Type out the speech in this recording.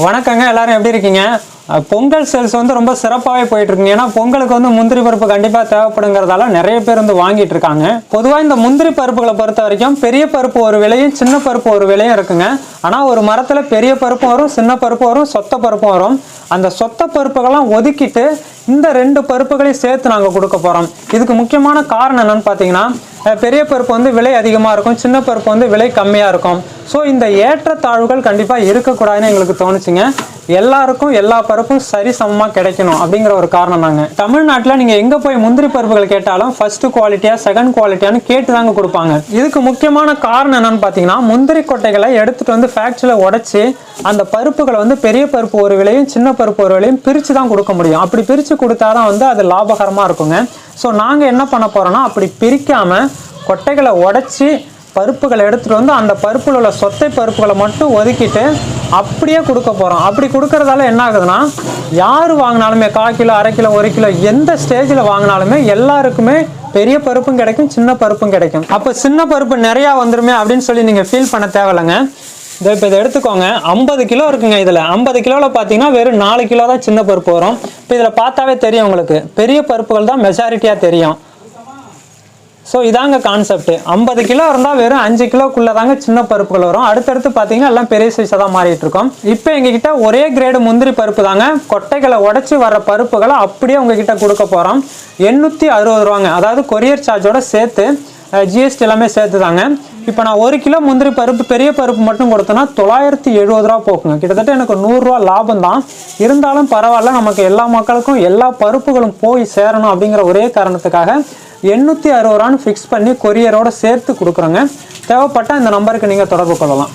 வணக்கங்க, எல்லாரும் எப்படி இருக்கீங்க? பொங்கல் சேல்ஸ் வந்து ரொம்ப சிறப்பாகவே போயிட்டு இருக்குங்க. ஏன்னா பொங்கலுக்கு வந்து முந்திரி பருப்பு கண்டிப்பாக தேவைப்படுங்கிறதால நிறைய பேர் வந்து வாங்கிட்டு இருக்காங்க. பொதுவாக இந்த முந்திரி பருப்புகளை பொறுத்த வரைக்கும் பெரிய பருப்பு ஒரு விலையும் சின்ன பருப்பு ஒரு விலையும் இருக்குங்க. ஆனால் ஒரு மரத்தில் பெரிய பருப்பும் வரும், சின்ன பருப்பு வரும், சொத்த பருப்பும் வரும். அந்த சொத்த பருப்புகள்லாம் ஒதுக்கிட்டு இந்த ரெண்டு பருப்புகளையும் சேர்த்து நாங்கள் கொடுக்க போகிறோம். இதுக்கு முக்கியமான காரணம் என்னன்னு பார்த்தீங்கன்னா, பெரிய பருப்பு வந்து விலை அதிகமாக இருக்கும், சின்ன பருப்பு வந்து விலை கம்மியாக இருக்கும். ஸோ இந்த ஏற்றத்தாழ்வுகள் கண்டிப்பாக இருக்கக்கூடாதுன்னு எங்களுக்கு தோணுச்சுங்க. எல்லாருக்கும் எல்லா பருப்பும் சரி சமமாக கிடைக்கணும் அப்படிங்கிற ஒரு காரணம் தாங்க. தமிழ்நாட்டில் நீங்கள் எங்கே போய் முந்திரி பருப்புகள் கேட்டாலும் ஃபர்ஸ்ட் குவாலிட்டியாக செகண்ட் குவாலிட்டியான்னு கேட்டு தாங்க கொடுப்பாங்க. இதுக்கு முக்கியமான காரணம் என்னன்னு பார்த்தீங்கன்னா, முந்திரி கொட்டைகளை எடுத்துகிட்டு வந்து ஃபேக்ட்ரியில் உடைச்சி அந்த பருப்புகளை வந்து பெரிய பருப்பு ஒரு விலையும் சின்ன பருப்பு ஒரு விலையும் பிரித்து தான் கொடுக்க முடியும். அப்படி பிரித்து கொடுத்தா தான் வந்து அது லாபகரமாக இருக்குங்க. ஸோ நாங்கள் என்ன பண்ண போகிறோன்னா, அப்படி பிரிக்காமல் கொட்டைகளை உடைச்சி பருப்புகளை எடுத்துகிட்டு வந்து அந்த பருப்பில் உள்ள சொத்தை பருப்புகளை மட்டும் ஒதுக்கிட்டு அப்படியே கொடுக்க போகிறோம். அப்படி கொடுக்கறதால என்ன ஆகுதுன்னா, யார் வாங்கினாலுமே 1/4 கிலோ 1/2 கிலோ 1 கிலோ எந்த ஸ்டேஜில் வாங்கினாலுமே எல்லாருக்குமே பெரிய பருப்பும் கிடைக்கும், சின்ன பருப்பும் கிடைக்கும். அப்போ சின்ன பருப்பு நிறையா வந்துருமே அப்படின்னு சொல்லி நீங்கள் ஃபீல் பண்ண தேவையில்லைங்க. இப்போ இதை எடுத்துக்கோங்க, 50 கிலோ இருக்குங்க. இதில் 50 கிலோவில் பார்த்தீங்கன்னா வெறும் 4 கிலோ தான் சின்ன பருப்பு வரும். இப்போ இதில் பார்த்தாவே தெரியும் உங்களுக்கு, பெரிய பருப்புகள் தான் மெஜாரிட்டியாக தெரியும். ஸோ இதாங்க கான்செப்ட். 50 கிலோ இருந்தால் வெறும் 5 கிலோக்குள்ளே தாங்க சின்ன பருப்புகள் வரும். அடுத்தடுத்து பார்த்தீங்கன்னா எல்லாம் பெரிய சைஸாக தான் மாறிட்டு இருக்கோம். இப்போ எங்ககிட்ட ஒரே கிரேடு முந்திரி பருப்பு தாங்க. கொட்டைகளை உடச்சி வர பருப்புகளை அப்படியே உங்ககிட்ட கொடுக்க போகிறோம். 860 ரூபாங்க. அதாவது கொரியர் சார்ஜோட சேர்த்து ஜிஎஸ்டி எல்லாமே சேர்த்து தாங்க. இப்போ நான் 1 கிலோ முந்திரி பருப்பு பெரிய பருப்பு மட்டும் கொடுத்தேன்னா 970 ரூபா போக்குங்க. கிட்டத்தட்ட எனக்கு 100 ரூபா லாபம் தான். இருந்தாலும் பரவாயில்ல, நமக்கு எல்லா மக்களுக்கும் எல்லா பருப்புகளும் போய் சேரணும் அப்படிங்கிற ஒரே காரணத்துக்காக 860 ரூபான்னு ஃபிக்ஸ் பண்ணி கொரியரோட சேர்த்து கொடுக்குறோங்க. தேவைப்பட்டால் இந்த நம்பருக்கு நீங்கள் தொடர்பு கொள்ளலாம்.